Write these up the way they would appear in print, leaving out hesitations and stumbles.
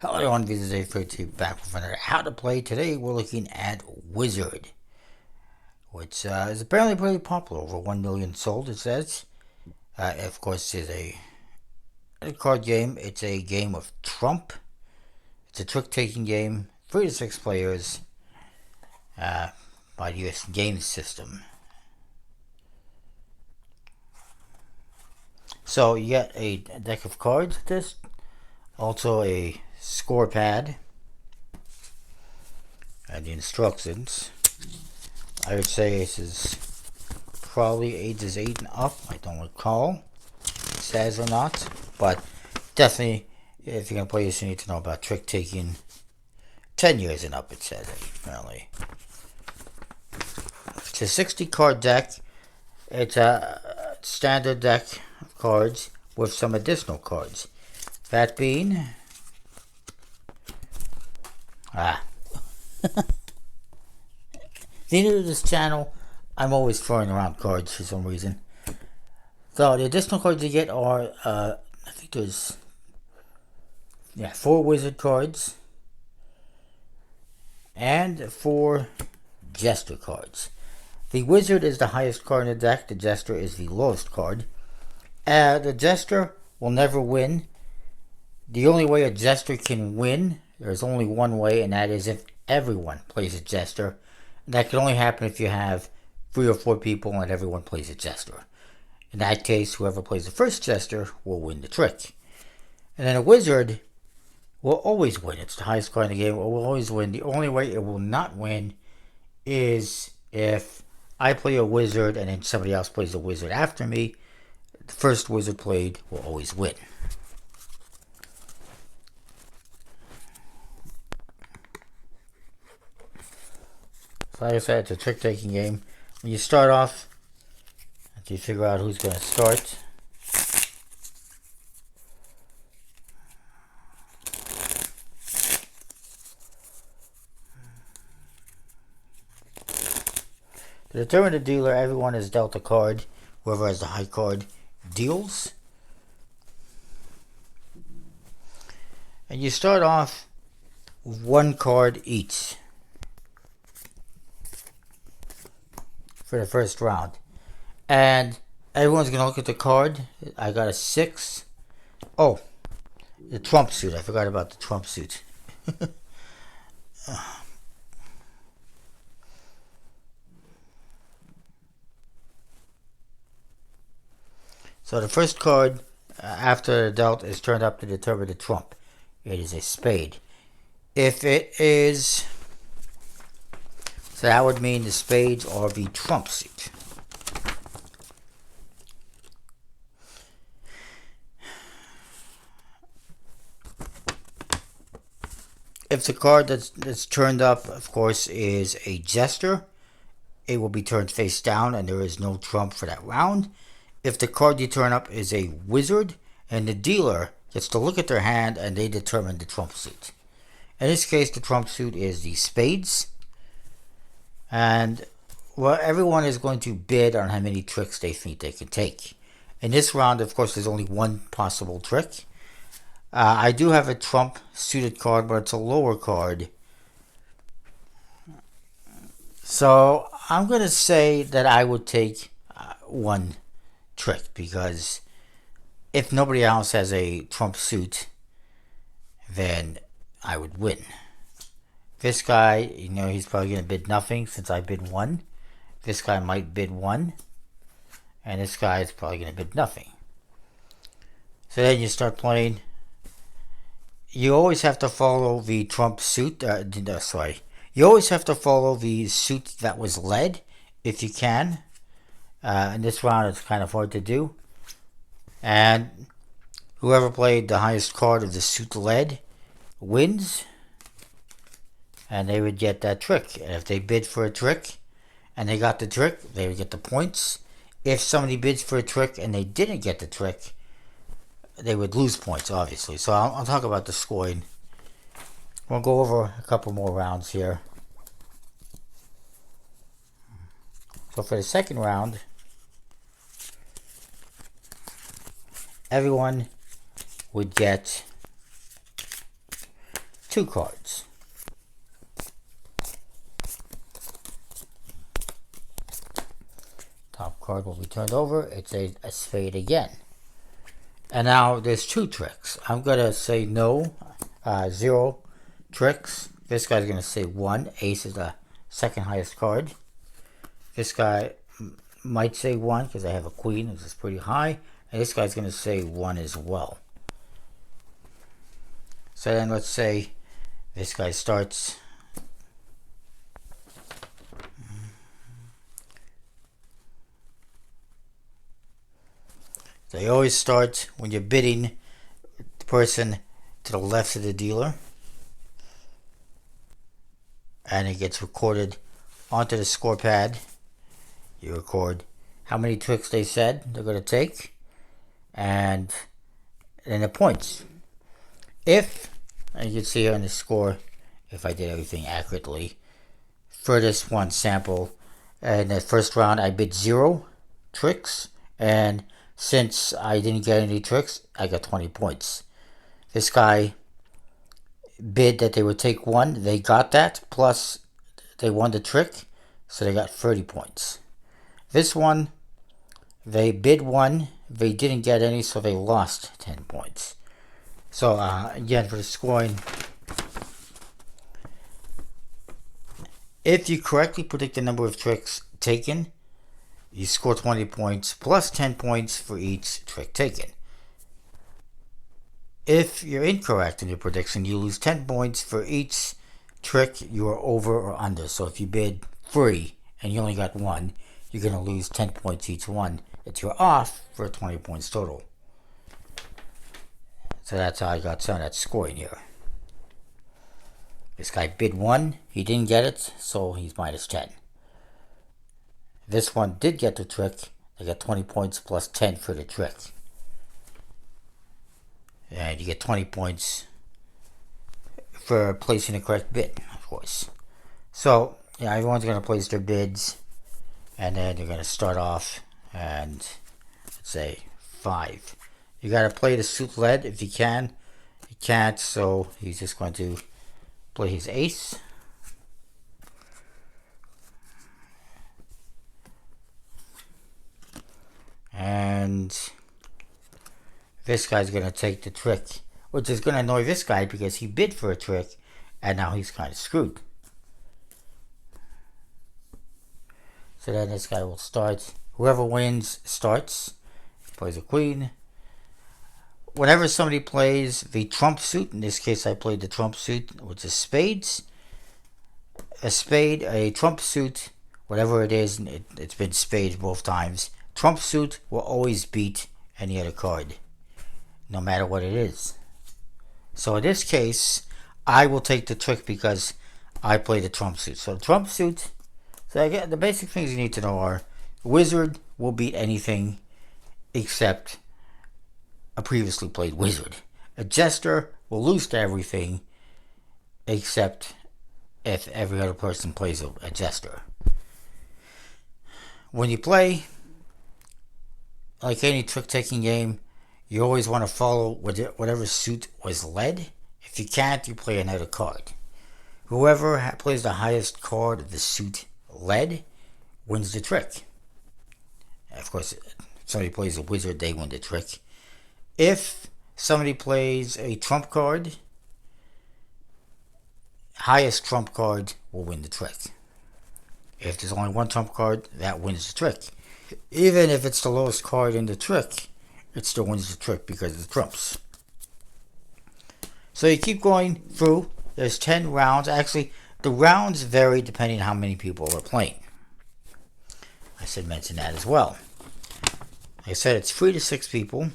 Hello everyone, this is A32 back with another How to Play. Today we're looking at Wizard, which is apparently pretty popular, over 1 million sold it says. Of course is a card game. It's a game of Trump. It's a trick-taking game, 3 to 6 players, by the US game system. So you get a deck of cards with this, also a score pad, and the instructions. I would say this is probably ages 8 and up. I don't recall if it says or not, but definitely if you're going to play this you need to know about trick taking. 10 years and up it says, apparently. It's a 60 card deck. It's a standard deck of cards with some additional cards. That being if you're new to this channel, I'm always throwing around cards for some reason. So the additional cards you get are, I think there's, 4 wizard cards and 4 jester cards. The wizard is the highest card in the deck. The jester is the lowest card. The jester will never win. The only way a jester can win, there's only one way, and that is if everyone plays a jester. And that can only happen if you have 3 or 4 people and everyone plays a jester. In that case, whoever plays the first jester will win the trick. And then a wizard will always win. It's the highest card in the game. It will always win. The only way it will not win is if I play a wizard and then somebody else plays a wizard after me. The first wizard played will always win. So like I said, it's a trick-taking game. When you start off, after you figure out who's going to start, to determine the dealer, everyone is dealt a card. Whoever has the high card deals. And you start off with 1 card each for the first round. And everyone's going to look at the card. I got a 6. Oh, the Trump suit. I forgot about the Trump suit. So the first card after the dealt is turned up to determine the trump. It is a spade. If it is, so that would mean the spades are the trump suit. If the card that's turned up, of course, is a jester, it will be turned face down and there is no trump for that round. If the card you turn up is a wizard, and the dealer gets to look at their hand and they determine the trump suit. In this case, the trump suit is the spades. And well, everyone is going to bid on how many tricks they think they can take. In this round, of course, there's only one possible trick. I do have a trump suited card, but it's a lower card. So I'm going to say that I would take 1 trick, because if nobody else has a trump suit, then I would win. This guy, he's probably going to bid nothing since I bid 1. This guy might bid 1, and this guy is probably going to bid nothing. So then you start playing. You always have to follow the trump suit. You always have to follow the suit that was led, if you can. In this round, it's kind of hard to do. And whoever played the highest card of the suit led wins. And they would get that trick. And if they bid for a trick and they got the trick, they would get the points. If somebody bids for a trick and they didn't get the trick, they would lose points, obviously. So I'll talk about the scoring. We'll go over a couple more rounds here. So for the second round, everyone would get 2 cards. Top card will be turned over. It's a spade again. And now there's 2 tricks. I'm going to say no, 0 tricks. This guy's going to say 1. Ace is the second highest card. This guy might say 1 because I have a queen, which is pretty high. And this guy's going to say 1 as well. So then let's say this guy starts. They always start when you're bidding the person to the left of the dealer. And it gets recorded onto the score pad. You record how many tricks they said they're going to take. And then the points. If, and you can see here on the score, if I did everything accurately, for this one sample, in the first round I bid 0 tricks. And since I didn't get any tricks, I got 20 points. This guy bid that they would take 1. They got that. Plus, they won the trick. So they got 30 points. This one, they bid 1. They didn't get any, so they lost 10 points. So, again, for the scoring, if you correctly predict the number of tricks taken, you score 20 points plus 10 points for each trick taken. If you're incorrect in your prediction, you lose 10 points for each trick you are over or under. So if you bid 3 and you only got 1, you're going to lose 10 points each one. If you're off, for 20 points total. So that's how I got some of that scoring here. This guy bid 1, he didn't get it, so he's minus 10. This one did get the trick. They got 20 points plus 10 for the trick. And you get 20 points for placing the correct bid, of course. So, yeah, everyone's going to place their bids. And then you're going to start off and, let's say, 5. You got to play the suit lead if you can. You can't, so he's just going to play his ace. And this guy's going to take the trick, which is going to annoy this guy because he bid for a trick and now he's kind of screwed. So then this guy will start. Whoever wins starts. Plays a queen. Whenever somebody plays the trump suit, in this case I played the trump suit, which is spades. A spade, a trump suit, whatever it is, it's been spades both times. Trump suit will always beat any other card, no matter what it is. So in this case, I will take the trick because I play the trump suit. So the trump suit, so again, the basic things you need to know are, wizard will beat anything except a previously played wizard. A jester will lose to everything except if every other person plays a jester. When you play, like any trick-taking game, you always want to follow whatever suit was led. If you can't, you play another card. Whoever plays the highest card of the suit led wins the trick. Of course, if somebody plays a wizard, they win the trick. If somebody plays a trump card, highest trump card will win the trick. If there's only one trump card, that wins the trick. Even if it's the lowest card in the trick, it still wins the trick because of the trumps. So you keep going through. There's 10 rounds. Actually, the rounds vary depending on how many people are playing. I should mention that as well. Like I said, it's 3 to 6 people.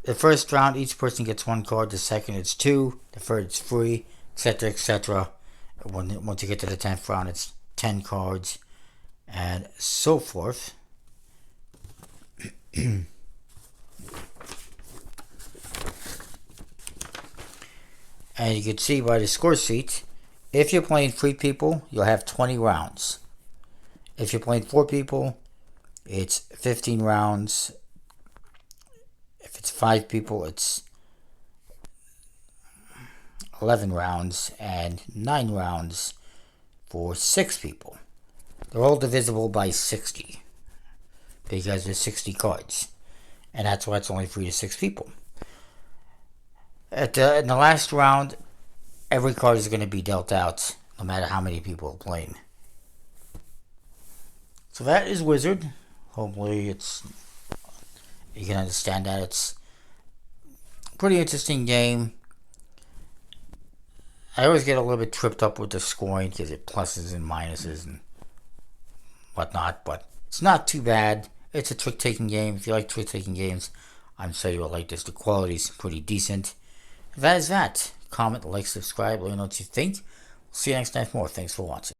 The first round, each person gets 1 card. The second, it's 2. The third, it's 3, etc., etc. Once you get to the 10th round, it's 10 cards, and so forth. And you can see by the score sheet, if you're playing 3 people, you'll have 20 rounds. If you're playing 4 people, it's 15 rounds. If it's 5 people, it's 11 rounds, and 9 rounds for 6 people. They're all divisible by 60 because there's 60 cards, and that's why it's only 3 to 6 people. In the last round, every card is going to be dealt out, no matter how many people are playing. So that is Wizard. Hopefully you can understand that. It's a pretty interesting game. I always get a little bit tripped up with the scoring because it pluses and minuses and whatnot, but it's not too bad. It's a trick-taking game. If you like trick-taking games, I'm sure you'll like this. The quality's pretty decent. That is that. Comment, like, subscribe, let me know what you think. See you next time for more. Thanks for watching.